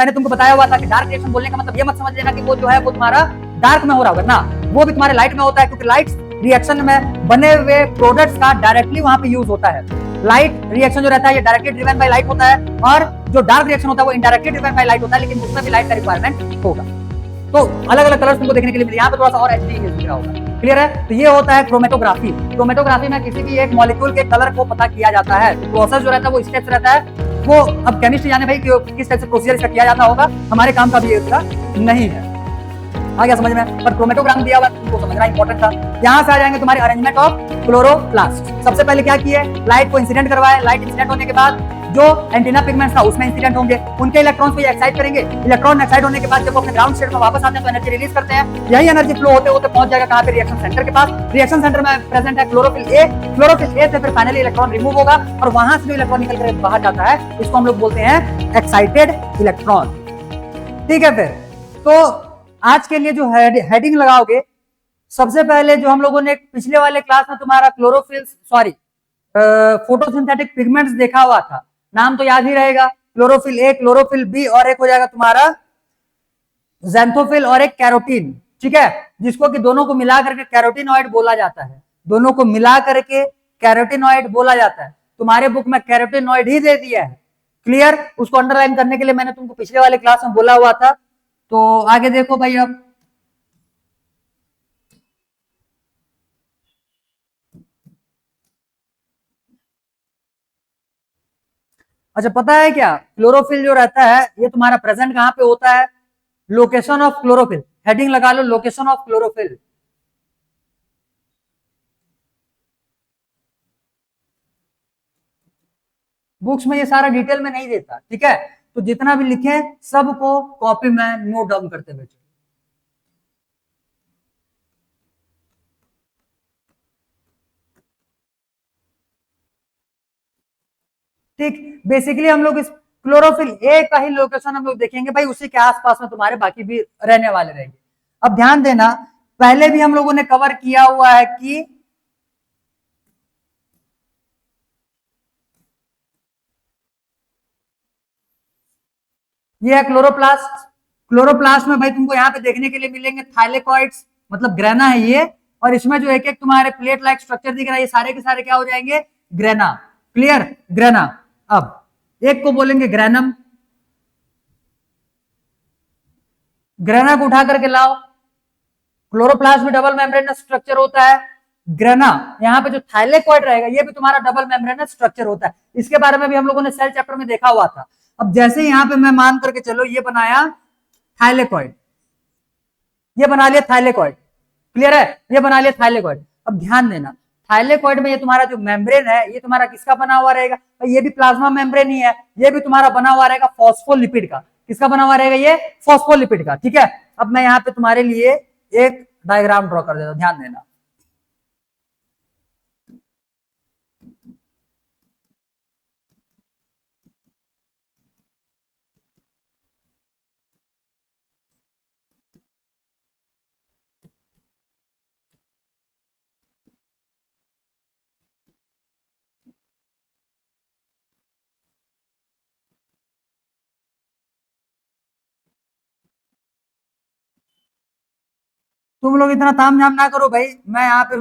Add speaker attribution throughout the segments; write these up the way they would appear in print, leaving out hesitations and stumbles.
Speaker 1: मैंने तुमको बताया हुआ था कि डार्क रिएक्शन बोलने का मतलब ये मत समझ लेना कि वो जो है वो तुम्हारा डार्क में हो रहा होगा ना, वो भी तुम्हारे लाइट में होता है, क्योंकि लाइट रिएक्शन में बने हुए प्रोडक्ट्स का डायरेक्टली वहां पे यूज होता है। लाइट रिएक्शन जो रहता है ये डायरेक्टली ड्रिवन बाय लाइट होता है, और जो डार्क रिएक्शन होता है वो इनडायरेक्टली ड्रिवन बाय लाइट होता है, लेकिन उसमें भी लाइट का रिक्वायरमेंट होगा। तो अलग अलग कलर्स तुमको देखने के लिए मिले, यहाँ पे थोड़ा सा और एचडी दिख रहा होगा, क्लियर है। तो ये होता है क्रोमेटोग्राफी। क्रोमेटोग्राफी में किसी भी एक मॉलिक्यूल के कलर को पता किया जाता है। तो प्रोसेस जो रहता है वो स्टेप्स रहता है, वो अब केमिस्ट्री जाने भाई किस टाइप से प्रोसीजर इसका किया जाता होगा, हमारे काम का भी इसका नहीं है। आ गया समझ में, पर क्रोमेटोग्राम दिया हुआ तुमको समझना इंपॉर्टेंट था। यहाँ से आ जाएंगे तुम्हारे अरेंजमेंट ऑफ क्लोरोप्लास्ट। सबसे पहले क्या किए, लाइट को इंसिडेंट करवाए, लाइट इंसिडेंट होने के बाद जो एंटीना पिगमेंट्स था उसमें इंसिडेंट होंगे, उनके इलेक्ट्रॉन्स को एक्साइट करेंगे। इलेक्ट्रॉन एक्साइट होने के बाद जब वो अपने ग्राउंड स्टेट में वापस आते हैं तो एनर्जी रिलीज करते हैं। यही एनर्जी फ्लो होते होते पहुंच जाएगा कहां पे, रिएक्शन सेंटर के पास। रिएक्शन सेंटर में प्रेजेंट है क्लोरोफिल ए। क्लोरोफिल ए से फिर फाइनली इलेक्ट्रॉन रिमूव होगा और वहां से जो इलेक्ट्रॉन निकल कर बाहर जाता है इसको हम लोग बोलते हैं एक्साइटेड इलेक्ट्रॉन। ठीक है, फिर तो आज के लिए जो हेडिंग लगाओगे, सबसे पहले जो हम लोगों ने पिछले वाले क्लास में तुम्हारा फोटोसिंथेटिक पिगमेंट्स देखा हुआ था, नाम तो याद ही रहेगा, क्लोरोफिल ए, क्लोरोफिल बी, और एक हो जाएगा तुम्हारा ज़ैंथोफिल और एक कैरोटीन। ठीक है, जिसको कि दोनों को मिला करके कैरोटीनॉइड बोला जाता है। दोनों को मिला करके कैरोटीनॉइड बोला जाता है। तुम्हारे बुक में कैरोटीनॉइड ही दे दिया है, क्लियर। उसको अंडरलाइन करने के लिए मैंने तुमको पिछले वाले क्लास में बोला हुआ था। तो आगे देखो भाई, अब अच्छा पता है क्या, क्लोरोफिल जो रहता है ये तुम्हारा प्रेजेंट कहां पे होता है, लोकेशन ऑफ क्लोरोफिल। हेडिंग लगा लो, लोकेशन ऑफ क्लोरोफिल। बुक्स में ये सारा डिटेल में नहीं देता, ठीक है। तो जितना भी लिखे सबको कॉपी में नोट डाउन करते बैठे। ठीक, बेसिकली हम लोग इस क्लोरोफिल ए का ही लोकेशन हम लोग देखेंगे भाई, उसी के आसपास में तुम्हारे बाकी भी रहने वाले रहेंगे। अब ध्यान देना, पहले भी हम लोगों ने कवर किया हुआ है कि ये है क्लोरोप्लास्ट। क्लोरोप्लास्ट में भाई तुमको यहाँ पे देखने के लिए मिलेंगे थाइलेकॉइड्स, मतलब ग्रेना है ये, और इसमें जो एक एक तुम्हारे प्लेट लाइक स्ट्रक्चर दिख रहा है, ये सारे के सारे क्या हो जाएंगे, ग्रेना। Clear, grana. अब एक को बोलेंगे ग्रेनम, ग्रेना को उठा करके लाओ। क्लोरोप्लास्ट में डबल मेम्ब्रेनस स्ट्रक्चर होता है। ग्रेना, यहाँ पे जो थाइलेकॉइड रहेगा ये भी तुम्हारा डबल मेम्ब्रेनस स्ट्रक्चर होता है। इसके बारे में भी हम लोगों ने सेल चैप्टर में देखा हुआ था। अब जैसे यहाँ पे मैं मान करके चलो ये बनाया थाइलेकॉइड, ये बना लिया थाइलेकॉइड, क्लियर है, ये बना लिया थाइलेकॉइड। अब ध्यान देना, थाइलेकॉइड में ये तुम्हारा जो मेम्ब्रेन है ये तुम्हारा किसका बना हुआ रहेगा, ये भी प्लाज्मा मेम्ब्रेन ही है, ये भी तुम्हारा बना हुआ रहेगा फॉस्फोलिपिड का। किसका बना हुआ रहेगा, ये फॉस्फोलिपिड का। ठीक है, अब मैं यहाँ पे तुम्हारे लिए एक डायग्राम ड्रॉ कर देता हूं, ध्यान देना। तुम लोग इतना ताम झाम ना करो भाई, मैं यहाँ पे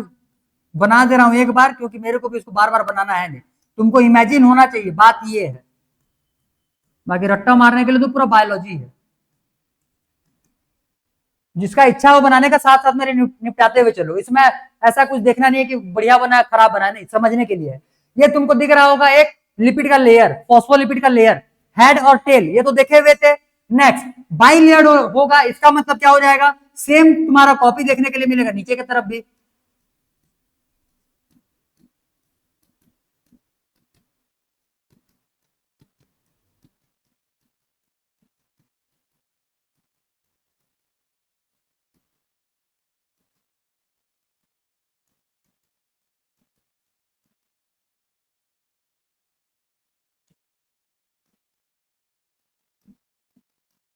Speaker 1: बना दे रहा हूं एक बार, क्योंकि मेरे को भी इसको बार बार बनाना है नहीं। तुमको इमेजिन होना चाहिए, बात ये है। बाकी रट्टा मारने के लिए तो पूरा बायोलॉजी है, जिसका इच्छा हो बनाने का साथ साथ मेरे निपटाते हुए चलो। इसमें ऐसा कुछ देखना नहीं है कि बढ़िया बना है खराब बना है, नहीं, समझने के लिए है। ये तुमको दिख रहा होगा एक लिपिड का लेयर, फॉस्फोलिपिड का लेयर, हेड और टेल, ये तो देखे हुए थे। नेक्स्ट बाई लेयर होगा, इसका मतलब क्या हो जाएगा, सेम तुम्हारा कॉपी देखने के लिए मिलेगा नीचे की तरफ भी।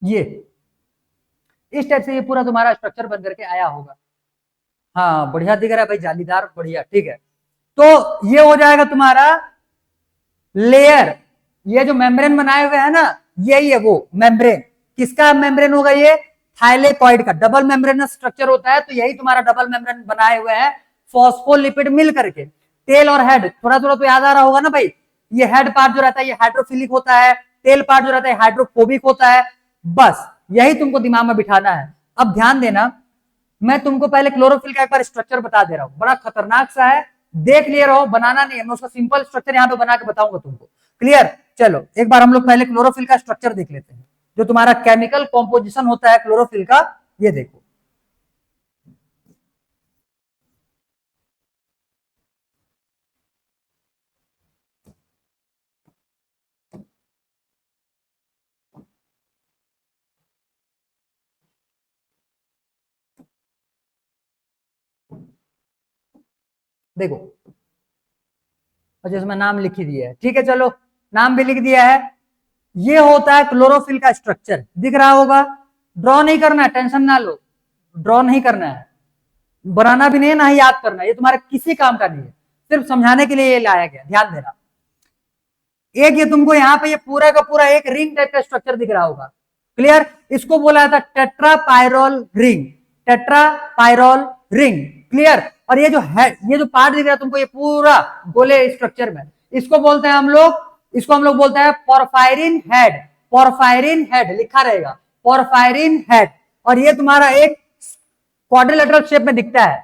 Speaker 1: ये इस टाइप से ये पूरा तुम्हारा स्ट्रक्चर बन करके आया होगा। हाँ बढ़िया दिख रहा है भाई, जालीदार, बढ़िया, ठीक है। तो ये हो जाएगा तुम्हारा लेयर। ये जो मेम्ब्रेन बनाए हुए है ना, यही है वो मेम्ब्रेन। किसका मेम्ब्रेन होगा ये? थाइलेकॉइड का। डबल मेम्ब्रेनस स्ट्रक्चर होता है, तो यही तुम्हारा डबल मेम्ब्रेन बनाए हुए हैं फॉस्फोलिपिड मिल करके। टेल और हेड थोड़ा थोड़ा तो याद आ रहा होगा ना भाई। ये हेड पार्ट जो रहता है ये हाइड्रोफिलिक होता है, टेल पार्ट जो रहता है हाइड्रोफोबिक होता है। बस यही तुमको दिमाग में बिठाना है। अब ध्यान देना, मैं तुमको पहले क्लोरोफिल का एक बार स्ट्रक्चर बता दे रहा हूं, बड़ा खतरनाक सा है, देख लिए रहो, बनाना नहीं है, मैं उसका सिंपल स्ट्रक्चर यहां पे बना के बताऊंगा तुमको। क्लियर? चलो एक बार हम लोग पहले क्लोरोफिल का स्ट्रक्चर देख लेते हैं, जो तुम्हारा केमिकल कॉम्पोजिशन होता है क्लोरोफिल का। ये देखो, देखो, अच्छा इसमें नाम लिख ही दिया है, ठीक है, चलो नाम भी लिख दिया है। ये होता है क्लोरोफिल का स्ट्रक्चर, दिख रहा होगा। ड्रॉ नहीं करना है, टेंशन ना लो, ड्रॉ नहीं करना है, बनाना भी नहीं है, ना ही याद करना है, ये तुम्हारे किसी काम का नहीं है, सिर्फ समझाने के लिए ये लाया गया। ध्यान देना, एक ये तुमको यहाँ पे ये पूरा का पूरा एक रिंग टाइप का स्ट्रक्चर दिख रहा होगा। क्लियर? इसको बोला जाता है टेट्रापायरोल रिंग, टेट्रापायरोल रिंग। क्लियर? और ये जो है, ये जो पार्ट दिख रहा है तुमको, ये पूरा गोले स्ट्रक्चर में, इसको बोलते हैं हम लोग, इसको हम लोग बोलते हैं पोरफायरिन हेड। पोरफायरिन हेड लिखा रहेगा, पोरफायरिन हेड। और ये तुम्हारा एक क्वाड्रिलेटरल शेप में दिखता है।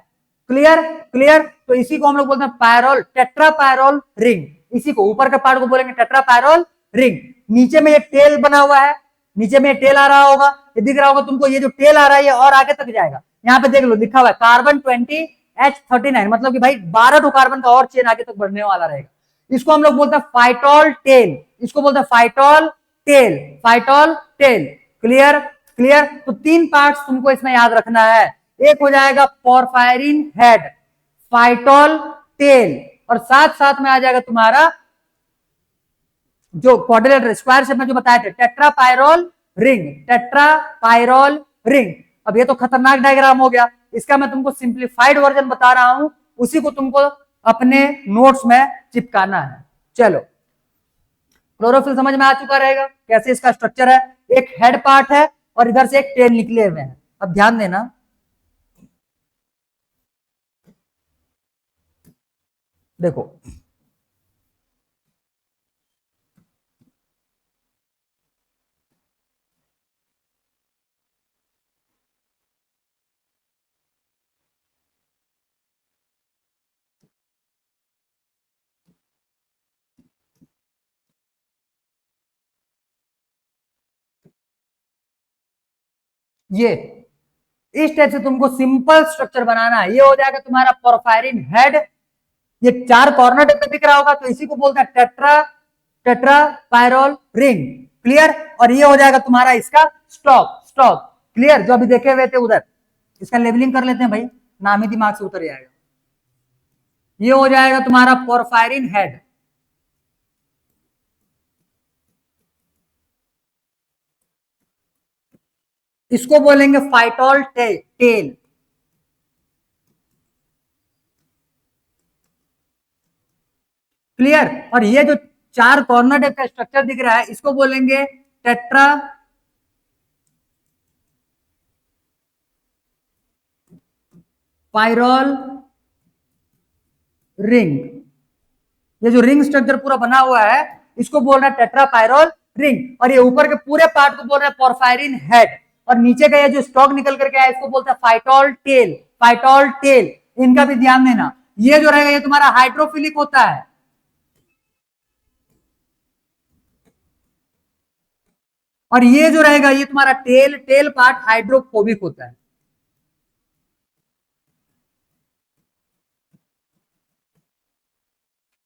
Speaker 1: क्लियर? क्लियर? तो इसी को हम लोग बोलते हैं पायरोल, टेट्रापायरोल रिंग। इसी को ऊपर के पार्ट को बोलेंगे टेट्रापायरोल रिंग। नीचे में ये टेल बना हुआ है, नीचे में टेल आ रहा होगा, ये दिख रहा होगा तुमको, ये जो टेल आ रहा है ये और आगे तक जाएगा। यहाँ पे देख लो लिखा हुआ है कार्बन 20H39, मतलब कि भाई 12 कार्बन का और चेन आगे तक बढ़ने वाला रहेगा। इसको हम लोग बोलते हैं फाइटोल टेल, इसको बोलते हैं phytol tail, phytol tail. Clear? Clear? तो तीन पार्ट्स तुमको इसमें याद रखना है। एक हो जाएगा पोरफायरिन हेड, फाइटोल टेल, और साथ साथ में आ जाएगा तुम्हारा जो क्वाड्रिलेटरल स्क्वायर शेप में जो बताए थे टेट्रापायरोल रिंग, टेट्रापायरोल रिंग। अब ये तो खतरनाक डायग्राम हो गया, इसका मैं तुमको सिंप्लीफाइड वर्जन बता रहा हूं, उसी को तुमको अपने नोट्स में चिपकाना है। चलो, क्लोरोफिल समझ में आ चुका रहेगा कैसे इसका स्ट्रक्चर है। एक हेड पार्ट है और इधर से एक टेल निकले हुए हैं। अब ध्यान देना, देखो ये इस टाइप से तुमको सिंपल स्ट्रक्चर बनाना है। ये हो जाएगा तुम्हारा पोरफायरिन हेड, ये चार कॉर्नर टाइप में दिख रहा होगा, तो इसी को बोलते हैं टेट्रापायरोल रिंग। क्लियर? और ये हो जाएगा तुम्हारा इसका स्टॉक, स्टॉक। क्लियर? जो अभी देखे हुए थे उधर, इसका लेबलिंग कर लेते हैं भाई, नाम ही दिमाग से उतर जाएगा। ये हो जाएगा तुम्हारा पोरफायरिन हेड, इसको बोलेंगे फाइटोल टेल। क्लियर? और ये जो चार कॉर्नर टाइप का स्ट्रक्चर दिख रहा है इसको बोलेंगे टेट्रा पायरोल रिंग। ये जो रिंग स्ट्रक्चर पूरा बना हुआ है इसको बोल रहा है टेट्रापायरोल रिंग। और ये ऊपर के पूरे पार्ट को बोल रहा है पोरफायरिन हेड, और नीचे का ये जो स्टॉक निकल करके आया इसको बोलते हैं फाइटोल टेल, फाइटोल टेल। इनका भी ध्यान देना, ये जो रहेगा ये तुम्हारा हाइड्रोफिलिक होता है, और ये जो रहेगा ये तुम्हारा टेल, टेल पार्ट हाइड्रोफोबिक होता है।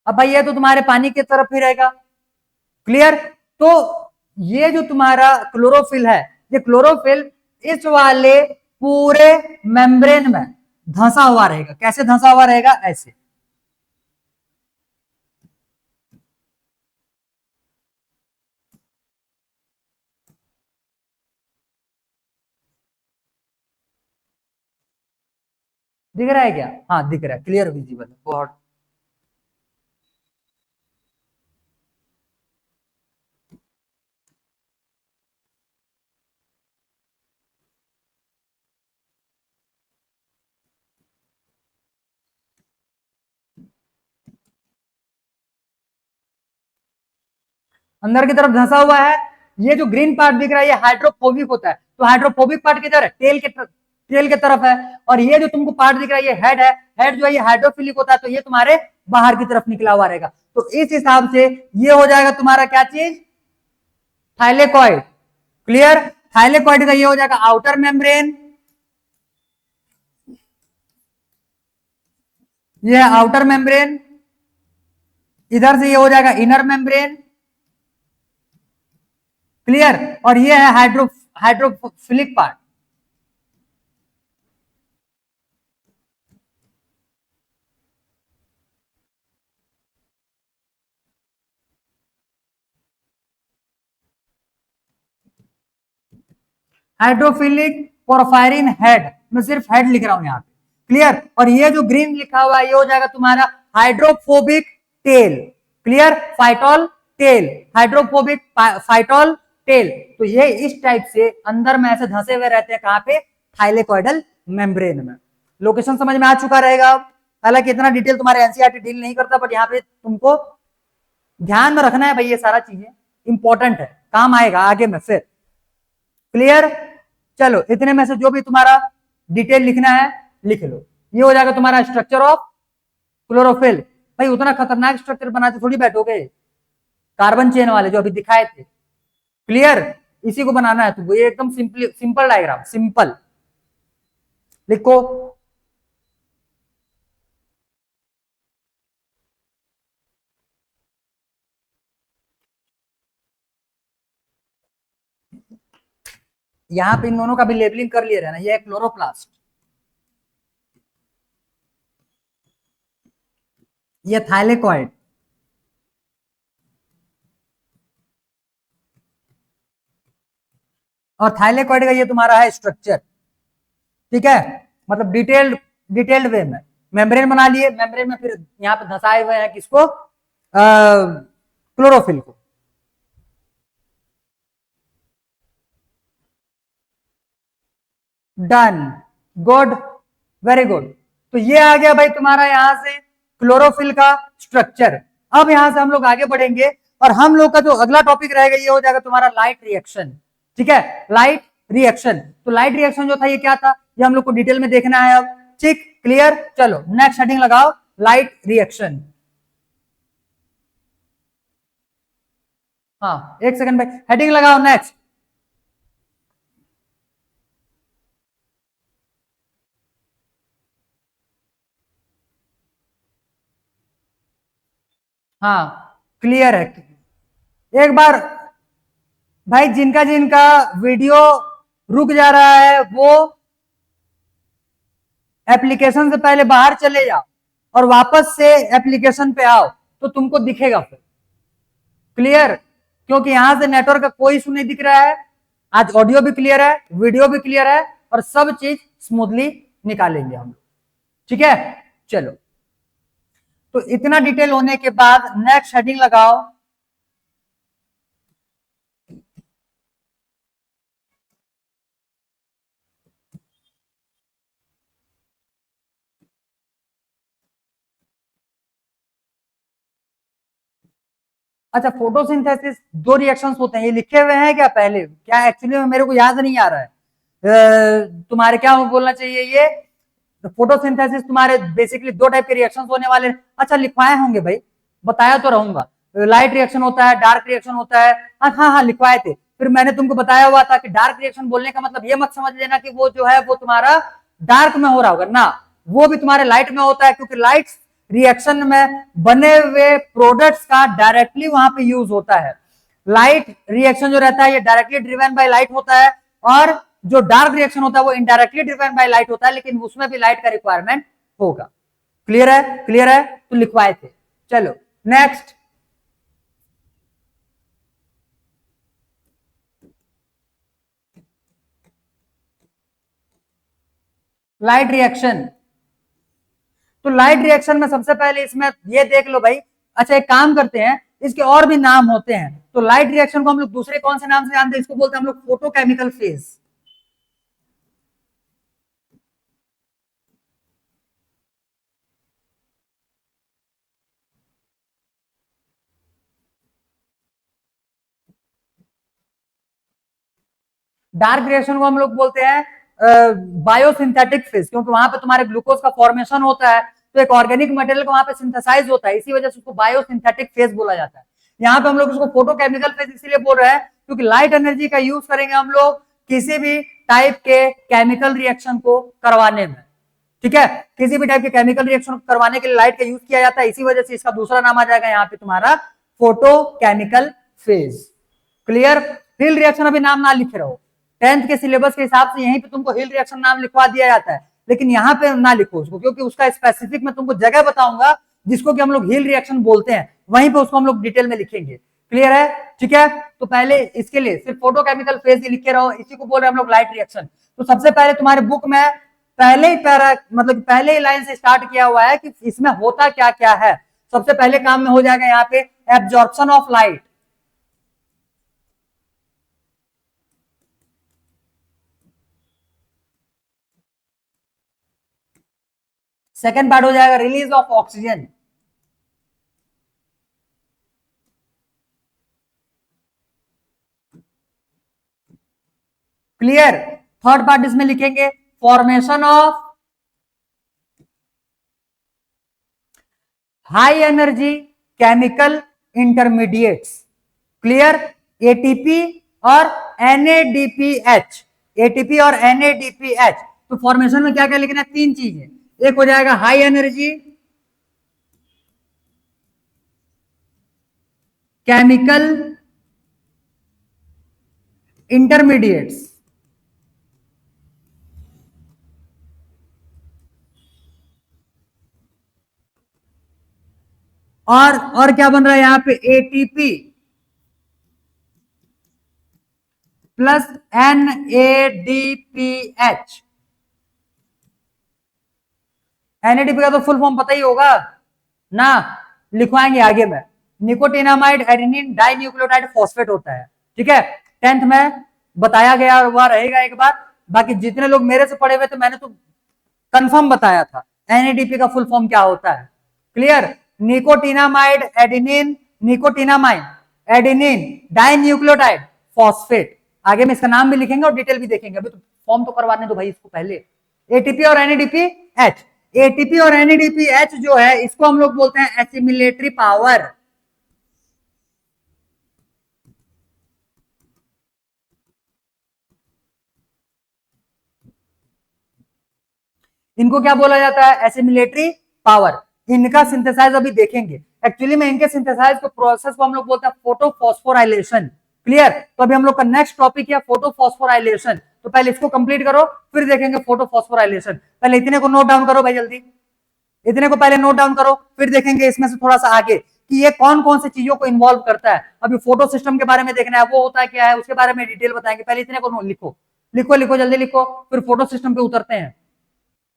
Speaker 1: अब भाई ये तो तुम्हारे पानी की तरफ ही रहेगा। क्लियर? तो ये जो तुम्हारा क्लोरोफिल है, ये क्लोरोफिल इस वाले पूरे मेम्ब्रेन में धंसा हुआ रहेगा। कैसे धंसा हुआ रहेगा? ऐसे। दिख रहा है क्या? हाँ दिख रहा है, क्लियर विजिबल है बहुत। अंदर की तरफ धंसा हुआ है। ये जो ग्रीन पार्ट दिख रहा है ये हाइड्रोफोबिक होता है, तो हाइड्रोफोबिक पार्ट किधर है, टेल के तरफ है। और ये जो तुमको पार्ट दिख रहा है ये हेड है, हेड जो है ये हाइड्रोफिलिक होता है, तो ये तुम्हारे बाहर की तरफ निकला हुआ रहेगा। तो इस हिसाब से ये हो जाएगा तुम्हारा क्या चीज, थाइलेकॉइड। क्लियर, थाइलेकॉइड का ये हो जाएगा आउटर मेम्ब्रेन, ये है आउटर मेम्ब्रेन। इधर से ये हो जाएगा इनर मेम्ब्रेन। क्लियर, और ये है hydrophilic part. Hydrophilic porphyrin head, मैं सिर्फ हेड लिख रहा हूं यहाँ पे। क्लियर, और ये जो ग्रीन लिखा हुआ है ये हो जाएगा तुम्हारा hydrophobic tail. Clear, phytol tail, hydrophobic phytol tail. तो ये इस टाइप से अंदर में ऐसे धंसे हुए रहते हैं, कहां पे, थाइलेकॉइडल मेम्ब्रेन में। लोकेशन समझ में आ चुका रहेगा। हालांकि इतना डिटेल तुम्हारे एनसीईआरटी डील नहीं करता, बट यहाँ पे तुमको ध्यान में रखना है भाई, ये सारा चीजें इंपॉर्टेंट है, काम आएगा आगे में फिर। क्लियर, चलो इतने में से जो भी तुम्हारा डिटेल लिखना है लिख लो। ये हो जाएगा तुम्हारा स्ट्रक्चर ऑफ क्लोरोफिल। भाई उतना खतरनाक स्ट्रक्चर बनाते थोड़ी बैठोगे, कार्बन चेन वाले जो अभी दिखाए थे। क्लियर, इसी को बनाना है तुमको, ये एकदम सिंपल डायग्राम, सिंपल लिखो। यहां पे इन दोनों का भी लेबलिंग कर लिया रहना, ये है क्लोरोप्लास्ट, ये थाइलेकॉइड, और थाइलेकॉइड का ये तुम्हारा है स्ट्रक्चर। ठीक है, मतलब डिटेल्ड डिटेल्ड वे में मेम्ब्रेन बना लिए, मेम्ब्रेन में फिर यहाँ पे धंसाए हुए हैं किसको, क्लोरोफिल को। Done, good, very good. तो ये आ गया भाई तुम्हारा यहां से क्लोरोफिल का स्ट्रक्चर। अब यहां से हम लोग आगे बढ़ेंगे और हम लोग का जो अगला टॉपिक रहेगा ये हो जाएगा तुम्हारा लाइट रिएक्शन। ठीक है, लाइट रिएक्शन। तो लाइट रिएक्शन जो था ये क्या था, ये हम लोग को डिटेल में देखना है अब। ठीक, क्लियर, चलो नेक्स्ट हेडिंग लगाओ, लाइट रिएक्शन। हाँ एक सेकंड भाई, हेडिंग लगाओ नेक्स्ट। हाँ क्लियर है। एक बार भाई जिनका जिनका वीडियो रुक जा रहा है वो एप्लीकेशन से पहले बाहर चले जाओ और वापस से एप्लीकेशन पे आओ, तो तुमको दिखेगा फिर। क्लियर, क्योंकि यहां से नेटवर्क का कोई इशू नहीं दिख रहा है। आज ऑडियो भी क्लियर है, वीडियो भी क्लियर है, और सब चीज स्मूथली निकालेंगे हम लोग। ठीक है, चलो तो इतना डिटेल होने के बाद नेक्स्ट हेडिंग लगाओ, अच्छा फोटोसिंथेसिस दो रिएक्शंस होते हैं, ये लिखे हुए हैं क्या पहले, क्या एक्चुअली में मेरे को याद नहीं आ रहा है। तुम्हारे क्या बोलना चाहिए, ये फोटोसिंथेसिस तुम्हारे बेसिकली दो टाइप के रिएक्शंस होने वाले हैं। अच्छा लिखवाए होंगे भाई, बताया तो रहूंगा। लाइट रिएक्शन होता है, डार्क रिएक्शन होता है। हाँ हाँ हाँ लिखवाए थे, फिर मैंने तुमको बताया हुआ था कि डार्क रिएक्शन बोलने का मतलब ये मत समझ लेना कि वो जो है वो तुम्हारा डार्क में हो रहा होगा ना, वो भी तुम्हारे लाइट में होता है, क्योंकि लाइट रिएक्शन में बने हुए प्रोडक्ट्स का डायरेक्टली वहां पे यूज होता है। लाइट रिएक्शन जो रहता है ये डायरेक्टली ड्रिवन बाय लाइट होता है, और जो डार्क रिएक्शन होता है वो इनडायरेक्टली ड्रिवन बाय लाइट होता है, लेकिन उसमें भी लाइट का रिक्वायरमेंट होगा। क्लियर है, क्लियर है, तो लिखवाए थे। चलो नेक्स्ट, लाइट रिएक्शन। तो लाइट रिएक्शन में सबसे पहले इसमें ये देख लो भाई। अच्छा एक काम करते हैं, इसके और भी नाम होते हैं, तो लाइट रिएक्शन को हम लोग दूसरे कौन से नाम से जानते हैं, इसको बोलते हैं हम लोग फोटोकेमिकल फेज। डार्क रिएक्शन को हम लोग बोलते हैं बायोसिंथेटिक फेज, क्योंकि वहां पे तुम्हारे ग्लूकोज का फॉर्मेशन होता है, तो एक ऑर्गेनिक मटेरियल का वहां पे सिंथेसाइज होता है, इसी वजह से उसको बायोसिंथेटिक फेज बोला जाता है। यहाँ पे हम लोग उसको फोटोकेमिकल फेज इसीलिए बोल रहे हैं क्योंकि लाइट एनर्जी का यूज करेंगे हम लोग किसी भी टाइप के केमिकल रिएक्शन को करवाने में, ठीक है, किसी भी टाइप के केमिकल रिएक्शन को करवाने के लिए लाइट का यूज किया जाता है, इसी वजह से इसका दूसरा नाम आ जाएगा यहाँ पे तुम्हारा फोटोकेमिकल फेज। क्लियर? हिल रिएक्शन अभी नाम ना लिखे रहो, 10th के सिलेबस के हिसाब से यहीं पे तुमको हिल रिएक्शन नाम लिखवा दिया जाता है, लेकिन यहाँ पे ना लिखो उसको, क्योंकि उसका स्पेसिफिक मैं तुमको जगह बताऊंगा जिसको कि हम लोग हिल रिएक्शन बोलते हैं, वहीं पे उसको हम लोग डिटेल में लिखेंगे। क्लियर है? ठीक है, तो पहले इसके लिए सिर्फ फोटोकेमिकल फेज ही लिख के रहो, इसी को बोल रहे हैं हम लोग लाइट रिएक्शन। तो सबसे पहले तुम्हारे बुक में पहले ही पैरा मतलब पहले ही लाइन से स्टार्ट किया हुआ है कि इसमें होता क्या क्या है। सबसे पहले काम में हो जाएगा यहाँ पे absorption of light, second part हो जाएगा release of oxygen, clear? Third part इसमें लिखेंगे formation of high energy chemical intermediates, clear? ATP और एनएडीपीएच, एटीपी और एनएडीपीएच। तो फॉर्मेशन में क्या क्या लिखना है? तीन चीजें, एक हो जाएगा हाई एनर्जी केमिकल इंटरमीडिएट्स, और क्या बन रहा है यहाँ पे? ATP plus NADPH. एनएडीपी का तो फुल फॉर्म पता ही होगा ना, लिखवाएंगे आगे में, nicotinamide adenine dinucleotide phosphate होता है, ठीक है, 10th में बताया गया हुआ रहेगा एक बार। बाकी जितने लोग मेरे से पढ़े हुए थे मैंने तो कंफर्म बताया था एनएडीपी का फुल फॉर्म क्या होता है। Clear? Nicotinamide adenine, nicotinamide adenine dinucleotide phosphate, आगे में इसका नाम भी लिखेंगे और डिटेल भी देखेंगे, अभी तो फॉर्म तो करवाने दो भाई इसको पहले। एटीपी और एनएडीपीएच, एटीपी और एनएडीपीएच जो है इसको हम लोग बोलते हैं एसिमिलेटरी पावर, इनको क्या बोला जाता है? Assimilatory power. इनका सिंथेसाइज अभी देखेंगे, एक्चुअली में इनके सिंथेसाइज को प्रोसेस को हम लोग बोलते हैं फोटोफॉस्फोराइलेशन। क्लियर? तो अभी हम लोग का नेक्स्ट टॉपिक है फोटोफॉस्फोराइलेशन, तो पहले इसको कंप्लीट करो फिर देखेंगे फोटोफॉस्फोराइलेशन। पहले इतने को नोट डाउन करो भाई जल्दी, इतने को पहले नोट डाउन करो, फिर देखेंगे इसमें से थोड़ा सा आगे कि ये कौन कौन सी चीजों को इन्वॉल्व करता है। अभी फोटो सिस्टम के बारे में देखना है, वो होता है क्या है उसके बारे में डिटेल बताएंगे, पहले इतने को लिखो लिखो लिखो जल्दी लिखो, फिर फोटो सिस्टम पे उतरते हैं।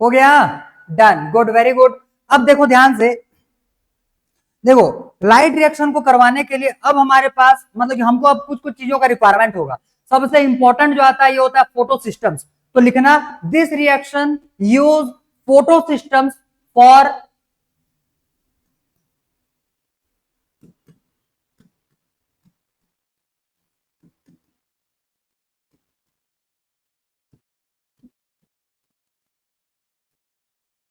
Speaker 1: हो गया? Done, good, very good. अब देखो ध्यान से, देखो लाइट रिएक्शन को करवाने के लिए अब हमारे पास मतलब कि हमको अब कुछ कुछ चीजों का रिक्वायरमेंट होगा। सबसे इंपॉर्टेंट जो आता है ये होता है फोटो सिस्टम्स, तो लिखना this reaction use photo systems for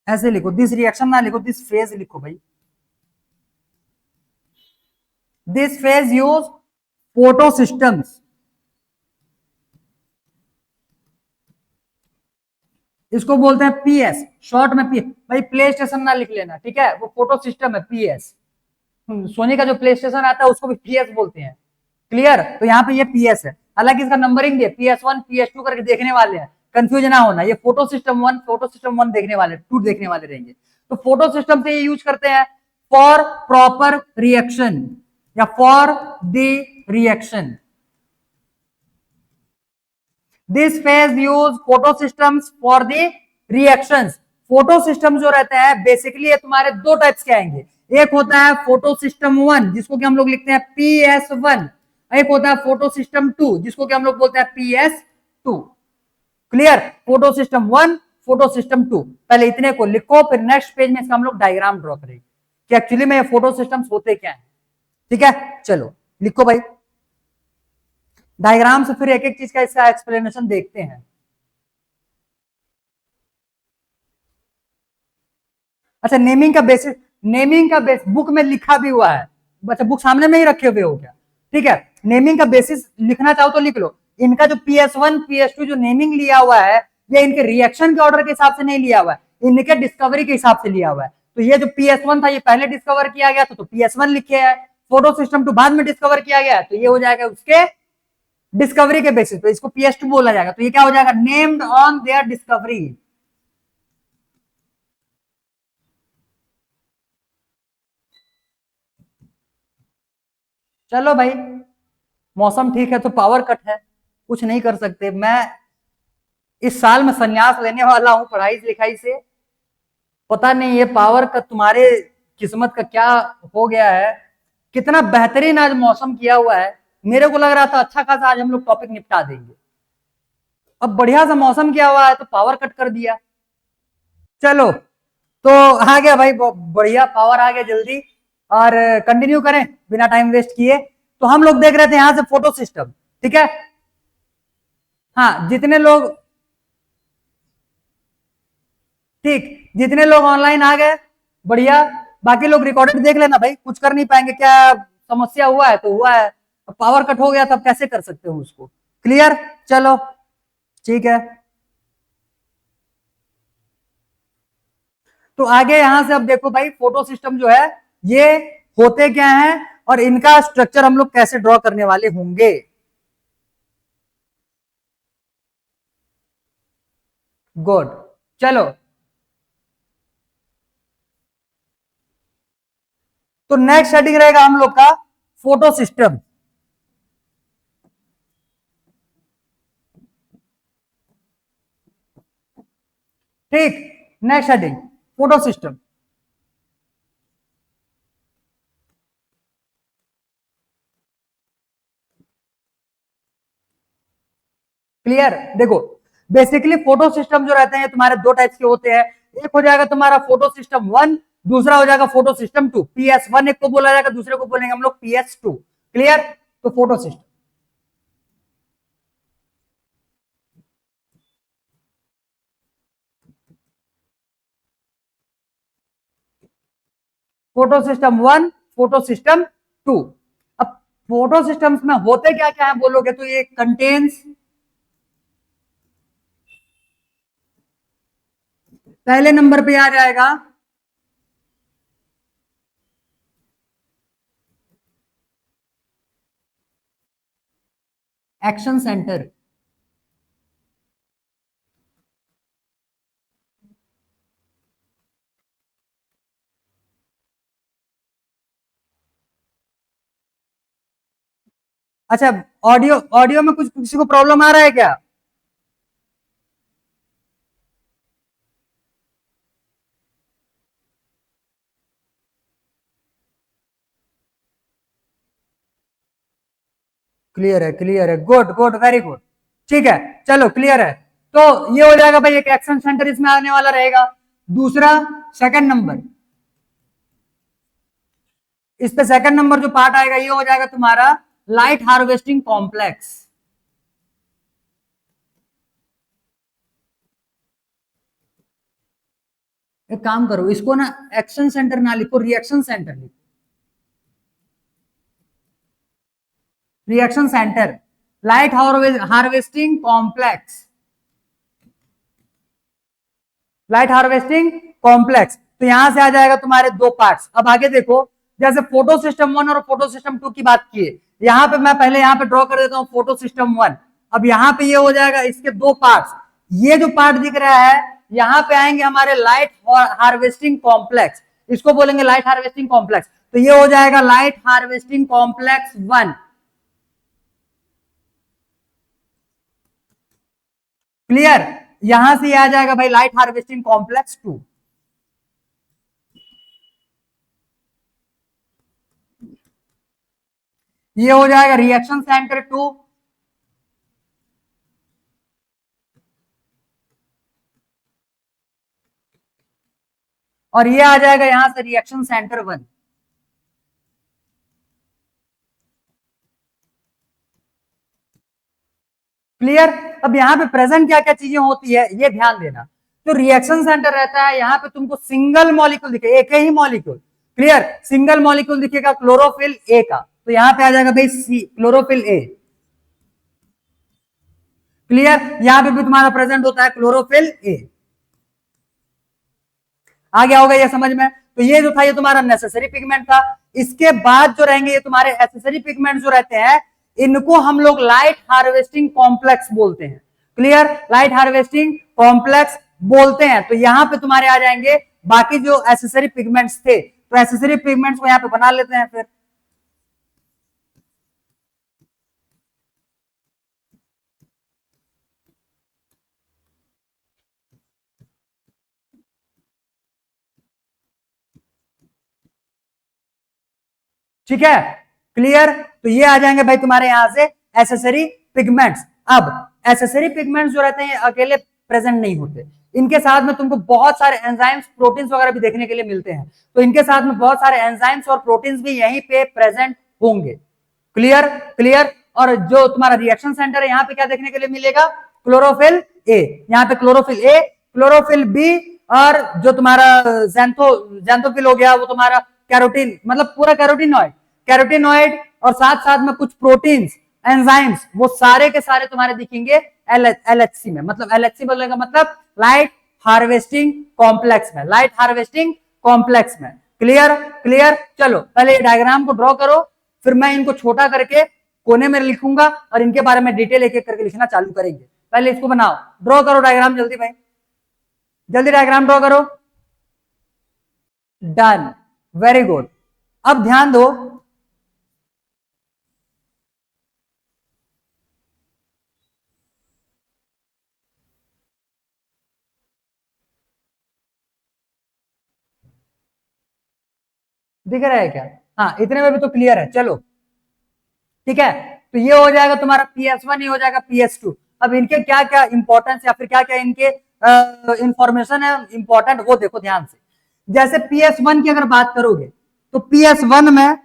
Speaker 1: ऐसे लिखो, दिस रिएक्शन ना लिखो, दिस फेज लिखो भाई, this phase use photo systems, इसको बोलते हैं पीएस, शॉर्ट में पी भाई, प्ले स्टेशन ना लिख लेना, ठीक है, वो फोटो सिस्टम है पीएस। सोनी का जो प्ले स्टेशन आता है उसको भी पीएस बोलते हैं। क्लियर? तो यहाँ पे ये पीएस है, हालांकि इसका नंबरिंग है PS1 PS2 करके देखने वाले हैं, कंफ्यूज ना होना, ये फोटो सिस्टम 1 फोटो सिस्टम 1 देखने वाले, 2 देखने वाले रहेंगे। तो फोटो सिस्टम से ये यूज करते हैं फॉर प्रॉपर रिएक्शन या for the reaction. This phase use photo systems for the reactions. Photo system जो रहते हैं बेसिकली ये तुम्हारे दो टाइप्स के आएंगे, एक होता है फोटो सिस्टम 1 जिसको कि हम लोग लिखते हैं PS1, एक होता है फोटो सिस्टम 2 जिसको कि हम लोग बोलते हैं PS2। Clear? Photo system 1 photo system 2, पहले इतने को लिखो, फिर नेक्स्ट पेज में इसका हम लोग डायग्राम ड्रॉ करेंगे कि एक्चुअली में फोटो सिस्टम्स होते क्या है। ठीक है, चलो लिखो भाई, डायग्राम से फिर एक एक चीज का इसका एक्सप्लेनेशन देखते हैं। अच्छा, नेमिंग का बेस बुक में लिखा भी हुआ है। अच्छा, बुक सामने में ही रखे हुए हो क्या? ठीक है, नेमिंग का बेसिस लिखना चाहो तो लिख लो। इनका जो PS1 PS2 जो नेमिंग लिया हुआ है, ये इनके रिएक्शन के ऑर्डर के हिसाब से नहीं लिया हुआ है, इनके डिस्कवरी के हिसाब से लिया हुआ है। तो ये जो PS1 था, ये पहले डिस्कवर किया गया था, तो PS1 लिखे है। फोटो सिस्टम टू बाद में डिस्कवर किया गया, तो ये हो जाएगा उसके डिस्कवरी के बेसिस पे, इसको PS2 बोला जाएगा। तो ये क्या हो जाएगा? Named on their discovery. चलो भाई, मौसम ठीक है तो पावर कट है, कुछ नहीं कर सकते। मैं इस साल में संन्यास लेने वाला हूं पढ़ाई लिखाई से। पता नहीं ये पावर का तुम्हारे किस्मत का क्या हो गया है। कितना बेहतरीन आज मौसम किया हुआ है, मेरे को लग रहा था अच्छा खासा आज हम लोग टॉपिक निपटा देंगे। अब बढ़िया सा मौसम किया हुआ है तो पावर कट कर दिया। चलो, तो आ गया भाई, बढ़िया पावर आ गया जल्दी। और कंटिन्यू करें बिना टाइम वेस्ट किए। तो हम लोग देख रहे थे यहां से फोटो सिस्टम, ठीक है। हाँ, जितने लोग, ठीक, जितने लोग ऑनलाइन आ गए बढ़िया। बाकी लोग रिकॉर्डेड देख लेना भाई, कुछ कर नहीं पाएंगे, क्या समस्या हुआ है तो हुआ है। पावर कट हो गया तब कैसे कर सकते हो उसको। क्लियर? चलो ठीक है। तो आगे यहां से अब देखो भाई, फोटो सिस्टम जो है ये होते क्या है और इनका स्ट्रक्चर हम लोग कैसे ड्रॉ करने वाले होंगे। गुड, चलो। तो नेक्स्ट हेडिंग रहेगा हम लोग का फोटो सिस्टम। ठीक, next heading photo system. Clear? देखो, बेसिकली फोटो सिस्टम जो रहते हैं तुम्हारे दो टाइप्स के होते हैं। एक हो जाएगा तुम्हारा फोटो सिस्टम 1, दूसरा हो जाएगा फोटो सिस्टम 2। PS1 एक को बोला जाएगा, दूसरे को बोलेंगे हम लोग PS2। क्लियर? तो photo system, photo system 1, photo system 2। अब फोटो सिस्टम्स में होते क्या क्या है बोलोगे तो ये कंटेन्स, पहले नंबर पे आ जाएगा एक्शन सेंटर। अच्छा, ऑडियो ऑडियो में कुछ किसी को प्रॉब्लम आ रहा है क्या? क्लियर है, क्लियर है, गुड गुड, वेरी गुड। ठीक है, चलो क्लियर है। तो ये हो जाएगा भाई, एक एक्शन सेंटर इसमें आने वाला रहेगा। दूसरा, सेकंड नंबर, इस पे सेकंड नंबर जो पार्ट आएगा ये हो जाएगा तुम्हारा लाइट हार्वेस्टिंग कॉम्प्लेक्स। एक काम करो, इसको ना एक्शन सेंटर ना लिखो, रिएक्शन सेंटर लिखो। Reaction centre, light harvesting complex, light harvesting complex. तो यहां से आ जाएगा तुम्हारे दो पार्ट्स। अब आगे देखो, जैसे फोटो सिस्टम 1 और फोटो सिस्टम 2 की बात की है, यहां पे मैं पहले यहां पे ड्रॉ कर देता हूं फोटो सिस्टम 1। अब यहां पे ये हो जाएगा इसके दो पार्ट्स। ये जो पार्ट दिख रहा है, यहां पे आएंगे हमारे लाइट हार्वेस्टिंग कॉम्प्लेक्स, इसको बोलेंगे लाइट हार्वेस्टिंग कॉम्प्लेक्स। तो ये हो जाएगा लाइट हार्वेस्टिंग कॉम्प्लेक्स 1। क्लियर? यहां से आ जाएगा भाई लाइट हार्वेस्टिंग कॉम्प्लेक्स 2। ये हो जाएगा रिएक्शन सेंटर 2। और ये आ जाएगा यहां से रिएक्शन सेंटर 1। क्लियर। अब यहाँ पे प्रेजेंट क्या क्या चीजें होती है ये ध्यान देना। तो रिएक्शन सेंटर रहता है, यहाँ पे तुमको सिंगल मॉलिक्यूल दिखे, एक ही मॉलिक्यूल, क्लियर, सिंगल मॉलिक्यूल दिखेगा क्लोरोफिल ए का, तो यहाँ पे आ जाएगा भाई सी, क्लोरोफिल ए, क्लियर। यहां पे भी तुम्हारा प्रेजेंट होता है क्लोरोफिल ए। आ गया होगा ये समझ में। तो ये जो था ये तुम्हारा नेसेसरी पिगमेंट था। इसके बाद जो रहेंगे ये तुम्हारे एसेसरी पिगमेंट जो रहते हैं, इनको हम लोग लाइट हार्वेस्टिंग कॉम्प्लेक्स बोलते हैं, क्लियर, लाइट हार्वेस्टिंग कॉम्प्लेक्स बोलते हैं। तो यहां पे तुम्हारे आ जाएंगे बाकी जो एसेसरी पिगमेंट्स थे, तो एसेसरी पिगमेंट्स को यहां पे बना लेते हैं फिर। ठीक है, क्लियर। तो ये आ जाएंगे भाई तुम्हारे यहां से एसेसरी पिगमेंट्स। अब एसेसरी पिगमेंट्स जो रहते हैं अकेले प्रेजेंट नहीं होते, इनके साथ में तुमको बहुत सारे एंजाइम्स प्रोटीन्स वगैरह भी देखने के लिए मिलते हैं। तो इनके साथ में बहुत सारे एंजाइम्स और प्रोटीन्स भी यहीं पे प्रेजेंट होंगे, क्लियर, क्लियर। और जो तुम्हारा रिएक्शन सेंटर है यहाँ पे क्या देखने के लिए मिलेगा, क्लोरोफिल ए, यहाँ पे क्लोरोफिल ए, क्लोरोफिल बी, और जो तुम्हारा जैंथोफिल हो गया वो तुम्हारा कैरोटीन, मतलब पूरा कैरोटीनॉइड, कैरोटीनॉइड, और साथ साथ में कुछ प्रोटीन्स, एंजाइम्स, वो सारे के सारे तुम्हारे दिखेंगे एलएचसी में। मतलब एलएचसी बोलने का मतलब लाइट हार्वेस्टिंग कॉम्प्लेक्स में, लाइट हार्वेस्टिंग कॉम्प्लेक्स में, क्लियर, क्लियर। चलो पहले ये डायग्राम को ड्रॉ करो, फिर मैं इनको छोटा करके कोने में लिखूंगा और इनके बारे में डिटेल एक एक करके लिखना चालू करेंगे। पहले इसको बनाओ, ड्रॉ करो डायग्राम जल्दी भाई, जल्दी डायग्राम ड्रॉ करो। Done, very good. अब ध्यान दो, दिख रहा है क्या? हाँ इतने में भी तो क्लियर है। चलो ठीक है, तो ये हो जाएगा तुम्हारा PS1, ये हो जाएगा PS2। अब इनके क्या क्या इंपॉर्टेंस या फिर क्या क्या इनके इंफॉर्मेशन है इंपॉर्टेंट, वो देखो ध्यान से। जैसे PS1 की अगर बात करोगे तो PS1 में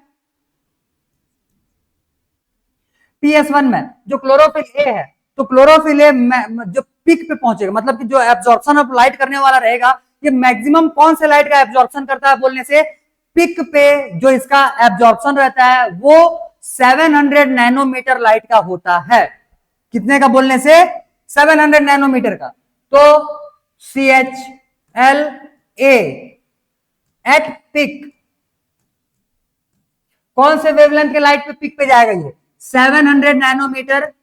Speaker 1: जो क्लोरोफिल ए है, तो क्लोरोफिल ए जो पीक पे पहुंचेगा, मतलब कि जो एब्जॉर्प्शन ऑफ लाइट करने वाला रहेगा, ये मैक्सिमम कौन से लाइट का एब्जॉर्प्शन करता है बोलने से, पिक पे जो इसका एब्जॉर्प्शन रहता है वो 700 नैनोमीटर लाइट का होता है। कितने का बोलने से? 700 नैनोमीटर का। तो CHLA एट पिक, कौन से वेवलेंथ के लाइट पे पिक पे जाएगा ये? 700 नैनोमीटर,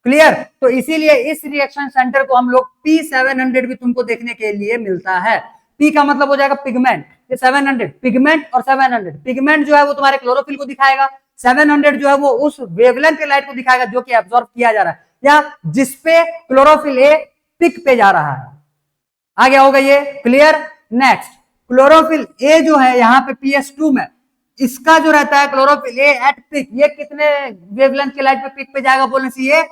Speaker 1: क्लियर। तो इसीलिए इस रिएक्शन सेंटर को हम लोग P700 भी तुमको देखने के लिए मिलता है। P का मतलब हो जाएगा पिगमेंट, ये 700 पिगमेंट, और 700 पिगमेंट जो है वो तुम्हारे क्लोरोफिल को दिखाएगा, 700 जो है वो उस वेवलेंथ के लाइट को दिखाएगा जो कि एब्जॉर्ब किया जा रहा है या जिसपे क्लोरोफिल ए पिक पे जा रहा है। आ गया होगा ये, क्लियर। नेक्स्ट, क्लोरोफिल ए जो है यहाँ पे PS2 में, इसका जो रहता है क्लोरोफिल ए एट पिक, ये कितने वेवलेंथ के लाइट पे पिक पे जाएगा बोलने से, ये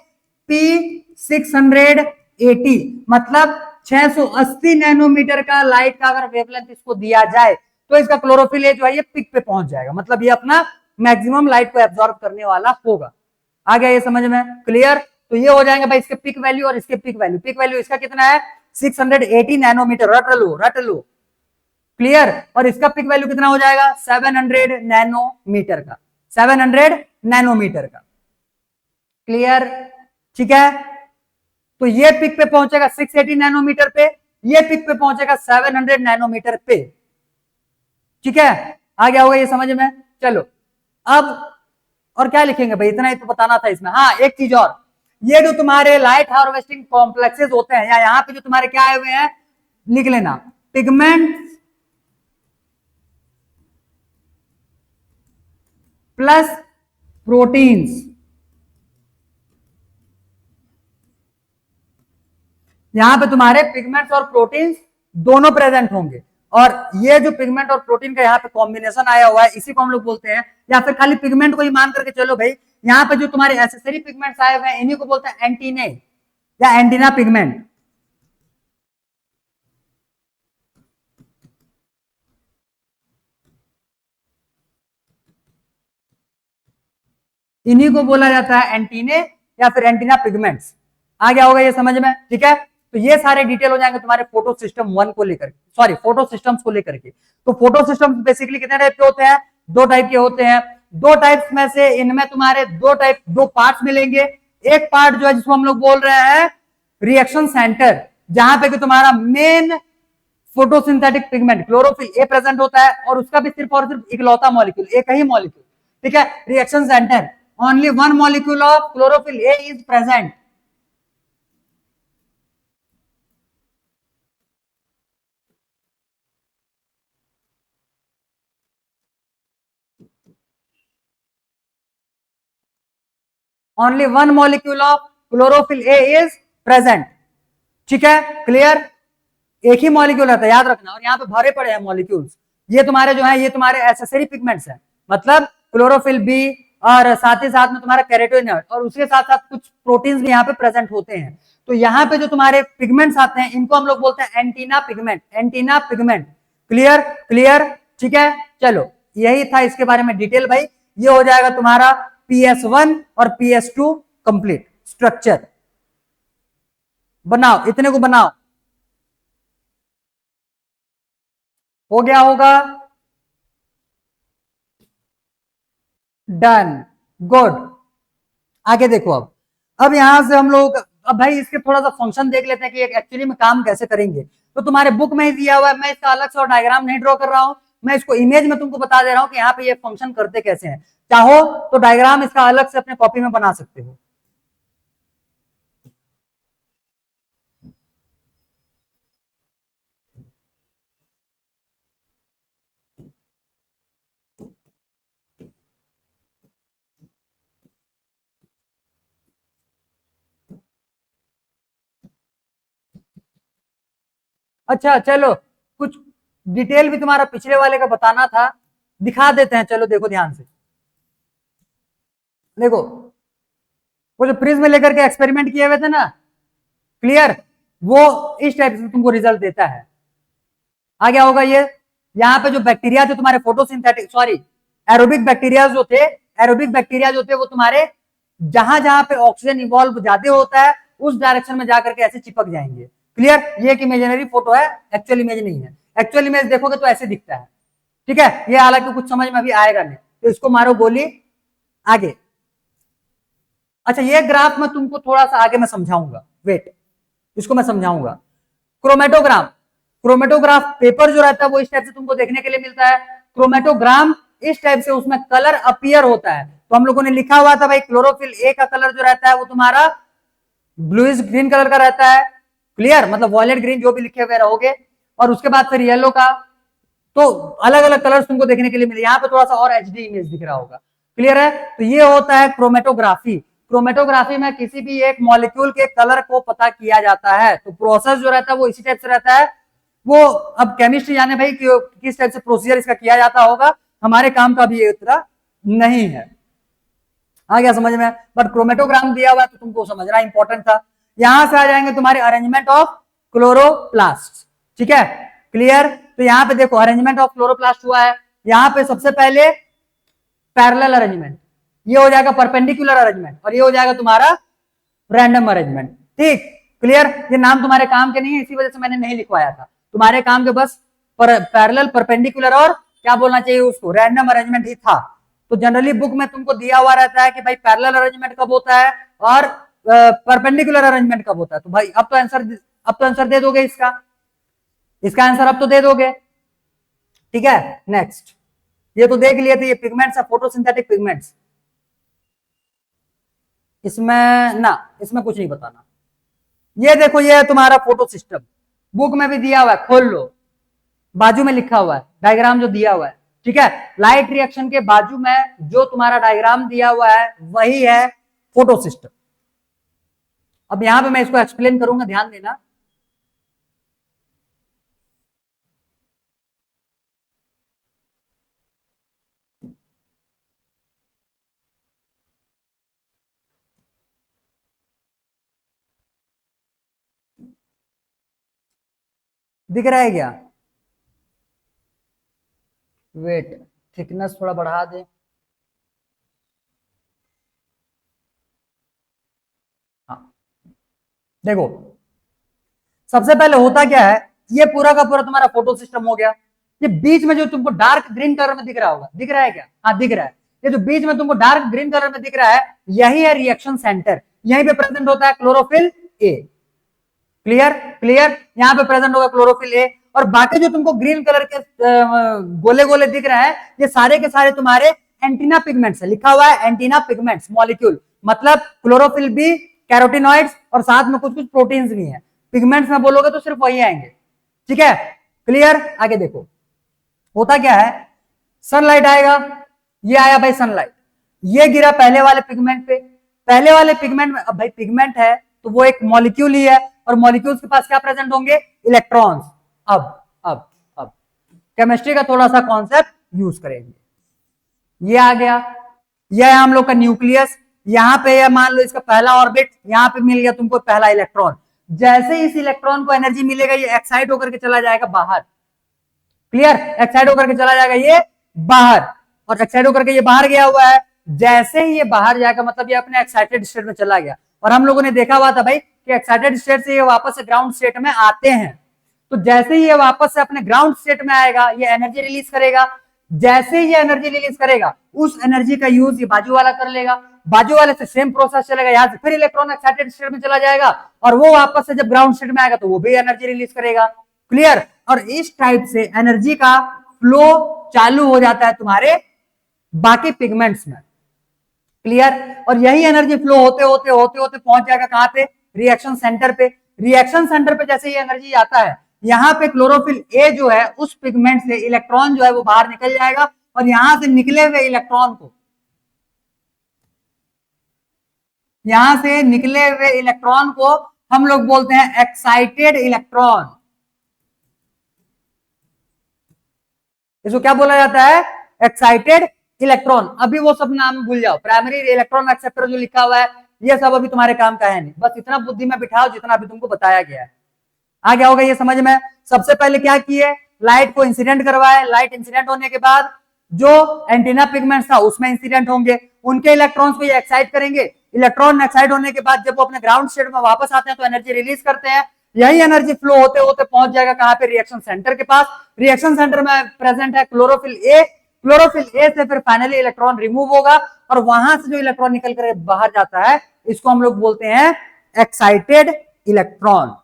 Speaker 1: P680, मतलब 680 नैनोमीटर का लाइट का अगर वेवलेंथ इसको दिया जाए तो इसका क्लोरोफिल ए जो है ये पिक पे पहुंच जाएगा, मतलब ये अपना मैक्सिमम लाइट को एब्जॉर्ब करने वाला होगा। आ गया ये समझ में, क्लियर। तो ये हो जाएंगे भाई इसके पिक वैल्यू और इसके पिक वैल्यू। पिक वैल्यू इसका कितना है? 680 नैनोमीटर, रट लो रट लो, क्लियर। और इसका पिक वैल्यू कितना हो जाएगा? 700 नैनोमीटर का, 700 नैनोमीटर का, क्लियर, ठीक है। तो ये पिक पे पहुंचेगा 680 नैनोमीटर पे, ये पिक पे पहुंचेगा 700 नैनोमीटर पे, ठीक है। आ गया होगा ये समझ में। चलो अब और क्या लिखेंगे भाई, इतना ही तो बताना था इसमें। हाँ एक चीज और, ये जो तुम्हारे लाइट हार्वेस्टिंग कॉम्प्लेक्सेस होते हैं या यहाँ पे जो तुम्हारे क्या आए हुए हैं, लिख लेना, पिगमेंट प्लस प्रोटीन्स। यहां पे तुम्हारे पिगमेंट्स और प्रोटीन्स दोनों प्रेजेंट होंगे, और ये जो पिगमेंट और प्रोटीन का यहाँ पे कॉम्बिनेशन आया हुआ है इसी को हम लोग बोलते हैं, या फिर खाली पिगमेंट को ही मान करके चलो भाई, यहाँ पे जो तुम्हारे एसेसरी पिगमेंट्स आए हुए हैं इन्हीं को बोलते हैं एंटीने या एंटीना पिगमेंट। इन्हीं को बोला जाता है एंटीने या फिर एंटीना पिगमेंट्स। आ गया होगा ये समझ में, ठीक है। तो ये सारे डिटेल हो जाएंगे तुम्हारे फोटो सिस्टम 1 को लेकर, सॉरी फोटो सिस्टम्स को लेकर के। तो फोटो सिस्टम बेसिकली कितने टाइप के होते हैं? 2 टाइप के होते हैं। 2 टाइप्स में से इनमें तुम्हारे 2 पार्ट्स मिलेंगे। एक पार्ट जो है जिसको हम लोग बोल रहे हैं रिएक्शन सेंटर, जहां पे कि तुम्हारा main photosynthetic pigment chlorophyll A present होता है, और उसका भी सिर्फ और सिर्फ इकलौता मॉलिक्यूल, एक ही मॉलिक्यूल, ठीक है। Reaction centre, only 1 molecule of chlorophyll A is present. Only 1 molecule of chlorophyll A is present, ठीक है, क्लियर। एक ही मॉलिक्यूल रहता है, याद रखना। और यहाँ पे भरे पड़े हैं मॉलिक्यूल्स, ये तुम्हारे जो है ये तुम्हारे एसेसरी पिगमेंट्स हैं, मतलब क्लोरोफिल बी, और साथ ही साथ में तुम्हारा कैरोटीनॉइड, और उसके साथ साथ कुछ प्रोटीन्स भी यहाँ पे प्रेजेंट होते हैं। तो यहाँ पे जो तुम्हारे पिगमेंट्स आते हैं इनको हम लोग बोलते हैं antenna pigment, antenna pigment, clear clear, ठीक है। चलो यही था इसके बारे में डिटेल भाई। ये हो जाएगा तुम्हारा PS1 और PS2 कंप्लीट स्ट्रक्चर। बनाओ, इतने को बनाओ, हो गया होगा, डन, गुड। आगे देखो, अब यहां से हम लोग, अब भाई इसके थोड़ा सा फंक्शन देख लेते हैं कि एक्चुअली में काम कैसे करेंगे। तो तुम्हारे बुक में ही दिया हुआ है, मैं इसका अलग से और डायग्राम नहीं ड्रॉ कर रहा हूं, मैं इसको इमेज में तुमको बता दे रहा हूं कि यहाँ पे ये फंक्शन करते कैसे हैं। चाहो तो डायग्राम इसका अलग से अपने कॉपी में बना सकते हो। अच्छा चलो, कुछ डिटेल भी तुम्हारा पिछले वाले का बताना था, दिखा देते हैं। चलो देखो ध्यान से, देखो वो जो प्रिज्म लेकर के एक्सपेरिमेंट किए हुए थे ना, क्लियर, वो इस टाइप से तुमको रिजल्ट देता है। आ गया होगा ये। यहाँ पे जो बैक्टीरिया थे तुम्हारे फोटोसिंथेटिक, सॉरी एरोबिक बैक्टीरिया जो थे, एरोबिक बैक्टीरिया जो थे वो तुम्हारे जहां जहां पे ऑक्सीजन इवॉल्व ज्यादा होता है उस डायरेक्शन में जाकर के ऐसे चिपक जाएंगे। क्लियर, ये एक इमेजिनरी फोटो है, एक्चुअल इमेज नहीं है। एक्चुअल इमेज देखोगे तो ऐसे दिखता है, ठीक है। ये हालांकि कुछ समझ में अभी आएगा नहीं, तो इसको मारो गोली, आगे। अच्छा ये ग्राफ में तुमको थोड़ा सा आगे मैं समझाऊंगा, वेट, इसको मैं समझाऊंगा। क्रोमेटोग्राम, क्रोमेटोग्राफ पेपर जो रहता है वो इस टाइप से तुमको देखने के लिए मिलता है। क्रोमेटोग्राम इस टाइप से, उसमें कलर अपीयर होता है। तो हम लोगों ने लिखा हुआ था भाई क्लोरोफिल ए का कलर जो रहता है वो तुम्हारा ब्लूइश ग्रीन कलर का रहता है, क्लियर, मतलब वॉयलेट ग्रीन जो भी लिखे हुए रहोगे। और उसके बाद फिर येलो का, तो अलग अलग कलर्स तुमको देखने के लिए मिले। यहाँ पे थोड़ा सा और एचडी इमेज दिख रहा होगा, क्लियर है। तो ये होता है क्रोमेटोग्राफी। क्रोमेटोग्राफी में किसी भी एक मॉलिक्यूल के कलर को पता किया जाता है। तो प्रोसेस जो रहता है वो इसी टाइप से रहता है। वो अब केमिस्ट्री जाने भाई किस टाइप से प्रोसीजर इसका किया जाता होगा, हमारे काम का भी ये इतना नहीं है। आ गया समझ में, बट क्रोमेटोग्राम दिया हुआ है तो तुमको समझना इंपॉर्टेंट था। यहां से आ जाएंगे तुम्हारे अरेंजमेंट ऑफ क्लोरोप्लास्ट, ठीक है, क्लियर। तो यहाँ पे देखो अरेंजमेंट ऑफ क्लोरोप्लास्ट हुआ है। यहाँ पे सबसे पहले पैरेलल अरेंजमेंट, ये हो जाएगा परपेंडिकुलर अरेंजमेंट, और ये हो जाएगा तुम्हारा रैंडम अरेंजमेंट, ठीक, क्लियर। ये नाम तुम्हारे काम के नहीं है, इसी वजह से मैंने नहीं लिखवाया था। तुम्हारे काम के बस पैरेलल, परपेंडिकुलर और क्या बोलना चाहिए उसको, रैंडम अरेंजमेंट ही था। तो जनरली बुक में तुमको दिया हुआ रहता है कि भाई पैरेलल अरेंजमेंट कब होता है और परपेंडिकुलर अरेंजमेंट कब होता है। तो भाई अब तो आंसर दे दोगे इसका, इसका आंसर अब तो दे दोगे, ठीक है। नेक्स्ट, ये तो देख लिए थे, ये पिगमेंट्स है, फोटोसिंथेटिक पिगमेंट्स। इसमें ना, इसमें कुछ नहीं बताना। ये देखो ये है तुम्हारा फोटो सिस्टम, बुक में भी दिया हुआ है, खोल लो, बाजू में लिखा हुआ है डायग्राम जो दिया हुआ है, ठीक है। लाइट रिएक्शन के बाजू में जो तुम्हारा डायग्राम दिया हुआ है वही है फोटो सिस्टम। अब यहां पे मैं इसको एक्सप्लेन करूंगा, ध्यान देना। दिख रहा है क्या? वेट, थिकनेस थोड़ा बढ़ा दे। देखो सबसे पहले होता क्या है, ये पूरा का पूरा तुम्हारा फोटो सिस्टम हो गया। ये बीच में जो तुमको डार्क ग्रीन कलर में दिख रहा होगा, दिख रहा है क्या? हाँ दिख रहा है। ये जो बीच में तुमको डार्क ग्रीन कलर में दिख रहा है, यही है रिएक्शन सेंटर। यहीं पे प्रेजेंट होता है क्लोरोफिल ए। क्लियर क्लियर, यहाँ पे प्रेजेंट होगा क्लोरोफिल ए। और बाकी जो तुमको ग्रीन कलर के गोले गोले दिख रहे हैं, ये सारे के सारे तुम्हारे एंटीना पिगमेंट्स है। लिखा हुआ है एंटीना पिगमेंट्स मॉलिक्यूल, मतलब क्लोरोफिल भी, कैरोटिनॉइड्स और साथ में कुछ कुछ प्रोटीन्स भी हैं। पिगमेंट्स में बोलोगे तो सिर्फ वही आएंगे। ठीक है, क्लियर। आगे देखो होता क्या है, सनलाइट आएगा, ये आया भाई सनलाइट, ये गिरा पहले वाले पिगमेंट पे। पहले वाले पिगमेंट में, अब भाई पिगमेंट है तो वो एक मॉलिक्यूल ही है, और मॉलिक्यूल्स के पास क्या प्रेजेंट होंगे? इलेक्ट्रॉन्स। अब केमिस्ट्री का थोड़ा सा कॉन्सेप्ट यूज करेंगे। ये आ गया, यह है हम लोग का न्यूक्लियस। यहां पे ये मान लो इसका पहला ऑर्बिट, यहां पे मिल गया तुमको पहला इलेक्ट्रॉन। जैसे इस इलेक्ट्रॉन को एनर्जी मिलेगा, ये एक्साइट होकर के चला जाएगा बाहर। क्लियर, एक्साइट होकर के चला जाएगा ये बाहर, और एक्साइट होकर के ये बाहर गया हुआ है। जैसे ही ये बाहर जाएगा मतलब ये अपने एक्साइटेड स्टेट में चला गया। और हम लोगों ने देखा हुआ था भाई कि एक्साइटेड स्टेट से ये वापस से ग्राउंड स्टेट में आते हैं। तो जैसे ही ये वापस से अपने ग्राउंड स्टेट में आएगा, ये एनर्जी रिलीज करेगा। जैसे ही ये एनर्जी रिलीज करेगा, उस एनर्जी का यूज ये बाजू वाला कर लेगा। बाजू वाले से सेम प्रोसेस चलेगा, यहां से फिर इलेक्ट्रॉन एक्साइटेड स्टेट में चला जाएगा, और वो वापस से जब ग्राउंड स्टेट में आएगा तो वो भी एनर्जी रिलीज करेगा। क्लियर। और इस टाइप से एनर्जी का फ्लो चालू हो जाता है तुम्हारे बाकी पिगमेंट्स में। क्लियर। और यही एनर्जी फ्लो होते होते होते होते पहुंच जाएगा कहां पे? रिएक्शन सेंटर पे। रिएक्शन सेंटर पे जैसे ये एनर्जी आता है, यहां पे क्लोरोफिल ए जो है उस पिगमेंट से इलेक्ट्रॉन जो है वो बाहर निकल जाएगा, और यहां से निकले हुए इलेक्ट्रॉन को, यहां से निकले हुए इलेक्ट्रॉन को हम लोग बोलते हैं एक्साइटेड इलेक्ट्रॉन। इसको क्या बोला जाता है? Excited electron. अभी वो सब नाम भूल जाओ, प्राइमरी इलेक्ट्रॉन एक्सेप्टर जो लिखा हुआ है ये सब अभी तुम्हारे काम का है नहीं। बस इतना बुद्धि में बिठाओ जितना अभी तुमको बताया गया है। आ गया होगा ये समझ में। सबसे पहले क्या किए, लाइट को इंसिडेंट करवाए। लाइट इंसिडेंट होने के बाद जो एंटीना पिगमेंट्स था उसमें इंसिडेंट होंगे, उनके इलेक्ट्रॉन्स को ये एक्साइट करेंगे। इलेक्ट्रॉन एक्साइट होने के बाद जब वो अपने ग्राउंड स्टेट में वापस आते हैं तो एनर्जी रिलीज करते हैं। यही एनर्जी फ्लो होते होते पहुंच जाएगा कहां पे? रिएक्शन सेंटर के पास। रिएक्शन सेंटर में प्रेजेंट है क्लोरोफिल ए। क्लोरोफिल ए से फिर फाइनली इलेक्ट्रॉन रिमूव होगा, और वहां से जो इलेक्ट्रॉन निकल कर बाहर जाता है इसको हम लोग बोलते हैं एक्साइटेड इलेक्ट्रॉन।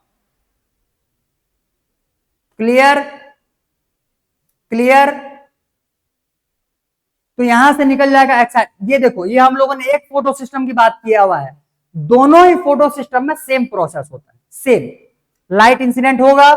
Speaker 1: Clear clear. तो यहां से निकल जाएगा एक्साइट। ये देखो, ये हम लोगों ने एक फोटो सिस्टम की बात किया हुआ है, दोनों ही फोटो सिस्टम में सेम प्रोसेस होता है, सेम। लाइट इंसिडेंट होगा,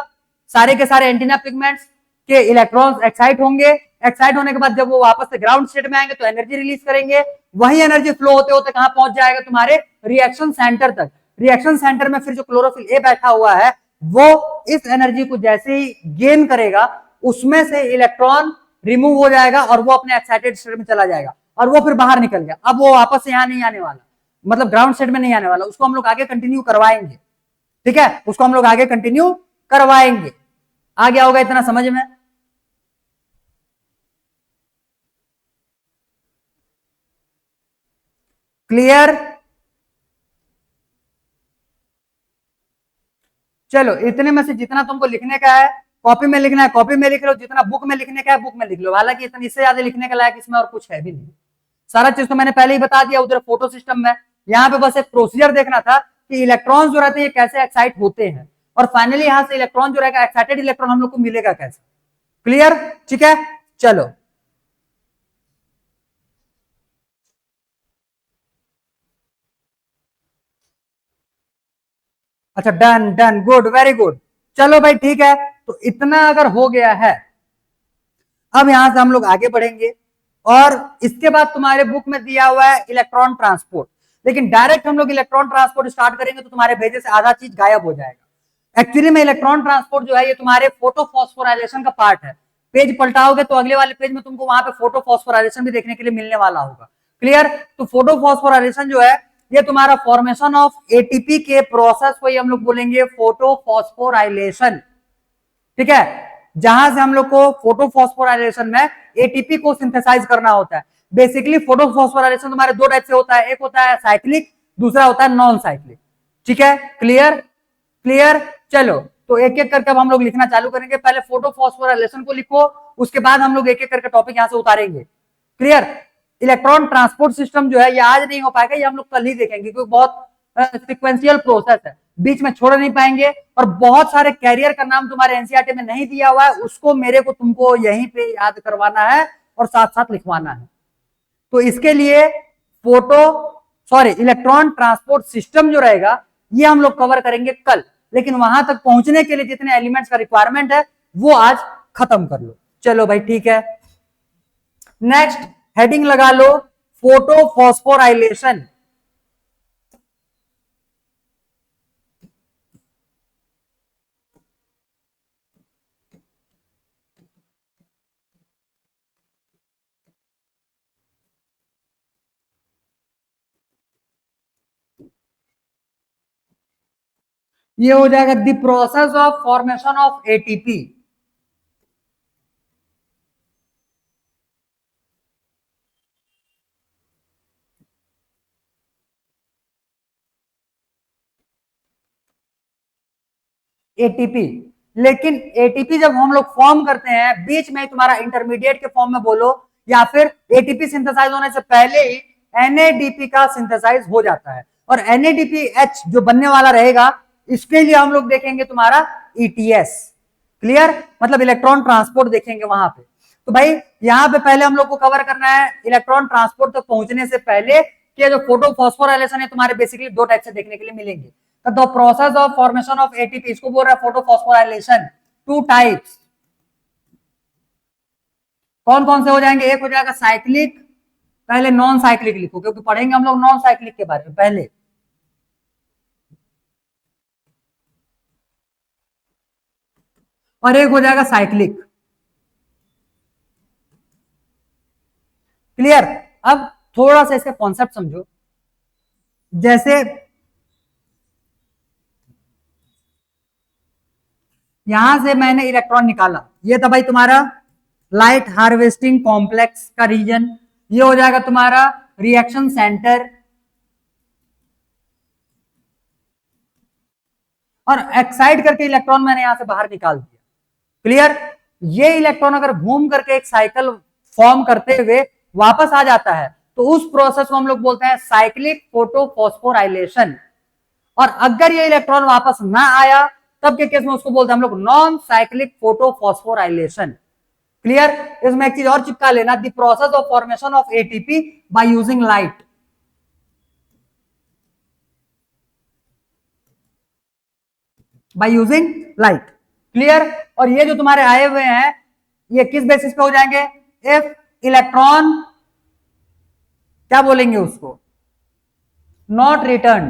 Speaker 1: सारे के सारे एंटीना पिगमेंट्स के इलेक्ट्रॉन्स एक्साइट होंगे। एक्साइट होने के बाद जब वो वापस से ग्राउंड स्टेट में आएंगे तो एनर्जी रिलीज करेंगे। वही एनर्जी फ्लो होते होते कहां पहुंच जाएगा? तुम्हारे रिएक्शन सेंटर तक। रिएक्शन सेंटर में फिर जो क्लोरोफिल ए बैठा हुआ है वो इस एनर्जी को जैसे ही गेन करेगा, उसमें से इलेक्ट्रॉन रिमूव हो जाएगा और वो अपने एक्साइटेड स्टेट में चला जाएगा, और वो फिर बाहर निकल गया। अब वो वापस से यहां नहीं आने वाला, मतलब ग्राउंड स्टेट में नहीं आने वाला। उसको हम लोग आगे कंटिन्यू करवाएंगे। ठीक है, उसको हम लोग आगे कंटिन्यू करवाएंगे। आ गया होगा इतना समझ में। क्लियर। चलो, इतने में से जितना तुमको लिखने का है कॉपी में लिखना है कॉपी में लिख लो, जितना बुक में लिखने का है बुक में लिख लो। हालांकि इतनी इससे ज्यादा लिखने का लायक इसमें और कुछ है भी नहीं। सारा चीज तो मैंने पहले ही बता दिया उधर फोटो सिस्टम में। यहाँ पे बस एक प्रोसीजर देखना था कि इलेक्ट्रॉन जो रहते हैं कैसे एक्साइट होते हैं, और फाइनली यहां से इलेक्ट्रॉन जो रहेगा एक्साइटेड इलेक्ट्रॉन हम लोग को मिलेगा कैसे। क्लियर। ठीक है, चलो। अच्छा, done done, good, very good. चलो भाई ठीक है, तो इतना अगर हो गया है, अब यहां से हम लोग आगे बढ़ेंगे। और इसके बाद तुम्हारे बुक में दिया हुआ है इलेक्ट्रॉन ट्रांसपोर्ट, लेकिन डायरेक्ट हम लोग इलेक्ट्रॉन ट्रांसपोर्ट स्टार्ट करेंगे तो तुम्हारे भेजे से आधा चीज गायब हो जाएगा। एक्चुअली में इलेक्ट्रॉन ट्रांसपोर्ट जो है ये तुम्हारे फोटो फॉस्फोराइलेशन का पार्ट है। पेज पलटाओगे तो अगले वाले पेज में तुमको वहां पे फोटो फॉस्फोराइलेशन भी देखने के लिए मिलने वाला होगा। क्लियर। तो फोटो फॉस्फोराइलेशन जो है ये तुम्हारा फॉर्मेशन ऑफ एटीपी के प्रोसेस को ही हम लोग बोलेंगे फोटो फॉस्फोराइलेशन। ठीक है, जहां से हम लोग को फोटो फॉस्फोराइलेशन में एटीपी को सिंथेसाइज करना होता है। बेसिकली फोटो फॉस्फोराइलेशन तुम्हारे दो टाइप से होता है, एक होता है साइक्लिक, दूसरा होता है नॉन साइक्लिक। ठीक है, क्लियर। क्लियर। चलो तो एक एक करके अब हम लोग लिखना चालू करेंगे। पहले फोटो फॉस्फोराइलेशन को लिखो, उसके बाद हम लोग एक एक करके टॉपिक यहां से उतारेंगे। क्लियर। इलेक्ट्रॉन ट्रांसपोर्ट सिस्टम जो है ये आज नहीं हो पाएगा, ये हम लोग कल ही देखेंगे, क्योंकि बहुत सिक्वेंशियल प्रोसेस है, बीच में छोड़ नहीं पाएंगे। और बहुत सारे कैरियर का नाम तुम्हारे एनसीईआरटी में नहीं दिया हुआ है, उसको मेरे को तुमको यहीं पे याद करवाना है और साथ साथ लिखवाना है। तो इसके लिए photo sorry electron transport system जो रहेगा ये हम लोग कवर करेंगे कल, लेकिन वहां तक पहुंचने के लिए जितने एलिमेंट्स का रिक्वायरमेंट है वो आज खत्म कर लो। चलो भाई ठीक है। नेक्स्ट हेडिंग लगा लो फोटो फॉस्फोराइलेशन। ये हो जाएगा the process of formation of ATP. ATP, लेकिन एटीपी जब हम लोग फॉर्म करते हैं बीच में तुम्हारा इंटरमीडिएट के फॉर्म में बोलो या फिर एटीपी सिंथेसाइज होने से पहले ही एनएडीपी का सिंथेसाइज हो जाता है। और एनएडीपीएच जो बनने वाला रहेगा इसके लिए हम लोग देखेंगे तुम्हारा ईटीएस। क्लियर, मतलब इलेक्ट्रॉन ट्रांसपोर्ट देखेंगे वहां पे। तो भाई यहां पे पहले हम लोग को कवर करना है इलेक्ट्रॉन ट्रांसपोर्ट तक पहुंचने से पहले कि जो फोटो फॉस्फोराइलेशन है तुम्हारे बेसिकली दो टाइप से देखने के लिए मिलेंगे। The process of formation of ATP, इसको बोल रहा है फोटो फॉस्फोराइलेशन। टू टाइप्स, कौन कौन से हो जाएंगे? एक हो जाएगा साइक्लिक, पहले नॉन साइक्लिक लिखो क्योंकि पढ़ेंगे हम लोग नॉन साइक्लिक के बारे में पहले। और एक हो जाएगा साइक्लिक। क्लियर। अब थोड़ा सा इसका कॉन्सेप्ट समझो। जैसे यहां से मैंने इलेक्ट्रॉन निकाला, ये था भाई तुम्हारा लाइट हार्वेस्टिंग कॉम्प्लेक्स का रीजन, ये हो जाएगा तुम्हारा रिएक्शन सेंटर। और एक्साइट करके इलेक्ट्रॉन मैंने यहां से बाहर निकाल दिया। क्लियर। ये इलेक्ट्रॉन अगर घूम करके एक साइकिल फॉर्म करते हुए वापस आ जाता है तो उस प्रोसेस को हम लोग बोलते हैं साइक्लिक फोटोफॉस्फोराइलेशन। और अगर ये इलेक्ट्रॉन वापस ना आया तब के केस में उसको बोलते हैं हम लोग नॉन साइक्लिक फोटोफॉस्फोराइलेशन। क्लियर। इसमें एक चीज और चिपका लेना, the process of formation of ATP by using light. By using light. Clear. और ये जो तुम्हारे आए हुए हैं ये किस बेसिस पे हो जाएंगे? इफ इलेक्ट्रॉन क्या बोलेंगे उसको? Not return.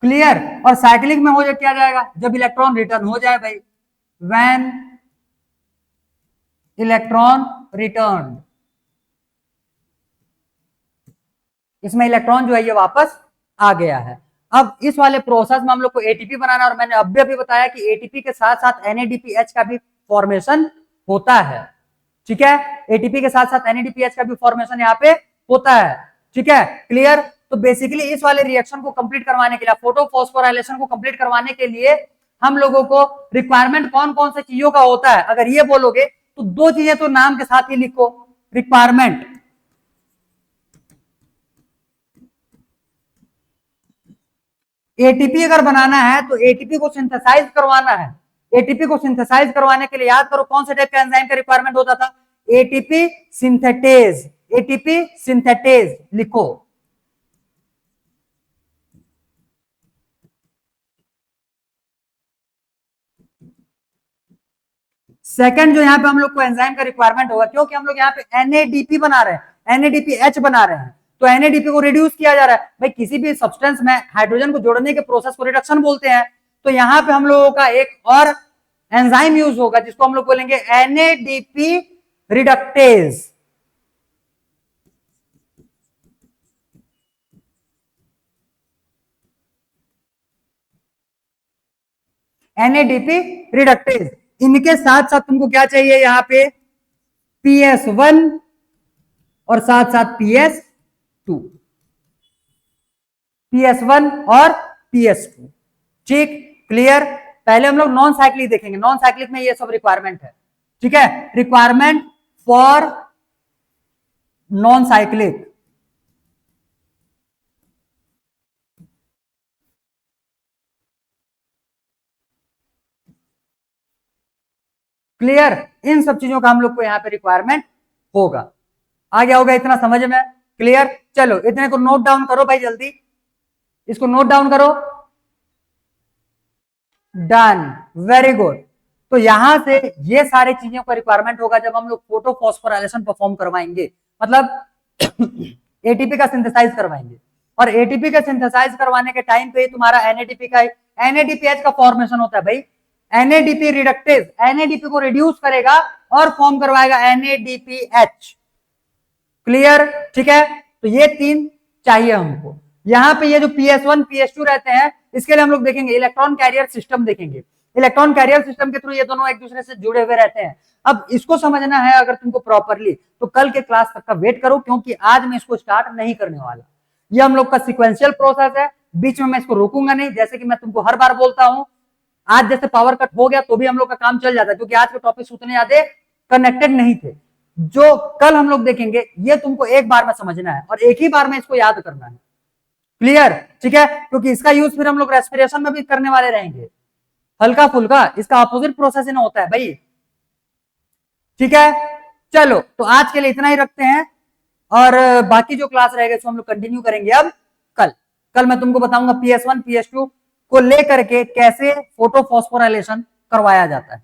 Speaker 1: क्लियर। और साइक्लिक में हो जाए क्या जाएगा? जब इलेक्ट्रॉन रिटर्न हो जाए भाई, व्हेन इलेक्ट्रॉन रिटर्न, इसमें इलेक्ट्रॉन जो है ये वापस आ गया है। अब इस वाले प्रोसेस में हम लोग को एटीपी बनाना है और मैंने अभी बताया कि एटीपी के साथ साथ एनएडीपीएच का भी फॉर्मेशन होता है। ठीक है, एटीपी के साथ साथ एनएडीपीएच का भी फॉर्मेशन यहाँ पे होता है। ठीक है, क्लियर। तो बेसिकली इस वाले रिएक्शन को कंप्लीट करवाने के लिए, फोटो फॉस्फोराइलेशन को कंप्लीट करवाने के लिए हम लोगों को रिक्वायरमेंट कौन कौन से चीजों का होता है अगर ये बोलोगे तो दो चीजें तो नाम के साथ ही लिखो। रिक्वायरमेंट, एटीपी अगर बनाना है तो एटीपी को सिंथेसाइज करवाना है। एटीपी को सिंथेसाइज करवाने के लिए याद करो कौन से टाइप का एंजाइम का रिक्वायरमेंट होता था? ATP synthetase. एटीपी सिंथेटेज लिखो। सेकंड जो यहाँ पे हम लोग को एंजाइम का रिक्वायरमेंट होगा, क्योंकि हम लोग यहाँ पे एनएडीपी बना रहे हैं, एनएडीपीएच बना रहे हैं, तो एनएडीपी को रिड्यूस किया जा रहा है। भाई किसी भी सब्सटेंस में हाइड्रोजन को जोड़ने के प्रोसेस को रिडक्शन बोलते हैं। तो यहाँ पे हम लोगों का एक और एंजाइम यूज होगा जिसको हम लोग बोलेंगे एनएडीपी रिडक्टेज। NADP reductase. इनके साथ साथ तुमको क्या चाहिए यहाँ पे? PS1 और साथ साथ PS2, PS1 और PS2। ठीक, क्लियर। पहले हम लोग नॉन साइक्लिक देखेंगे। नॉन साइक्लिक में ये सब रिक्वायरमेंट है। ठीक है, requirement for non cyclic. Clear, इन सब चीजों का हम लोग को यहां पे रिक्वायरमेंट होगा। आ गया होगा इतना समझ में? क्लियर। चलो इतने को नोट डाउन करो भाई, जल्दी इसको नोट डाउन करो। Done, very good. तो यहां से ये सारी चीजों का रिक्वायरमेंट होगा जब हम लोग फोटो फॉस्फोराइलेशन परफॉर्म करवाएंगे, मतलब एटीपी का सिंथेसाइज करवाएंगे। और एटीपी का सिंथेसाइज करवाने के टाइम पे ही तुम्हारा एनएडीपी का एनएडीपीएच का फॉर्मेशन होता है भाई। एनएडीपी रिडक्टेज एनएडीपी को रिड्यूस करेगा और फॉर्म करवाएगा एनएडीपीएच। क्लियर, ठीक है। तो ये तीन चाहिए हमको। यहाँ पे ये जो PS1 PS2 रहते हैं, इसके लिए हम लोग देखेंगे इलेक्ट्रॉन कैरियर सिस्टम देखेंगे। इलेक्ट्रॉन कैरियर सिस्टम के थ्रू ये दोनों एक दूसरे से जुड़े हुए रहते हैं। अब इसको समझना है अगर तुमको प्रॉपरली, तो कल के क्लास तक का वेट करो, क्योंकि आज मैं इसको स्टार्ट नहीं करने वाला। ये हम लोग का सिक्वेंशियल प्रोसेस है, बीच में मैं इसको रोकूंगा नहीं। जैसे कि मैं तुमको हर बार बोलता हूं, आज जैसे पावर कट हो गया तो भी हम लोग का काम चल जाता है, क्योंकि आज के टॉपिक्स उतने ज्यादा कनेक्टेड नहीं थे। जो कल हम लोग देखेंगे ये तुमको एक बार में समझना है और एक ही बार में इसको याद करना है। क्लियर, ठीक है। क्योंकि इसका यूज फिर हम लोग रेस्पिरेशन में भी करने वाले रहेंगे, हल्का फुल्का। इसका अपोजिट प्रोसेस ना होता है भाई। ठीक है, चलो तो आज के लिए इतना ही रखते हैं, और बाकी जो क्लास रहेगा इसको हम लोग कंटिन्यू करेंगे अब कल। कल मैं तुमको बताऊंगा PS1 PS2 को लेकर के कैसे फोटो फॉस्फोराइलेशन करवाया जाता है।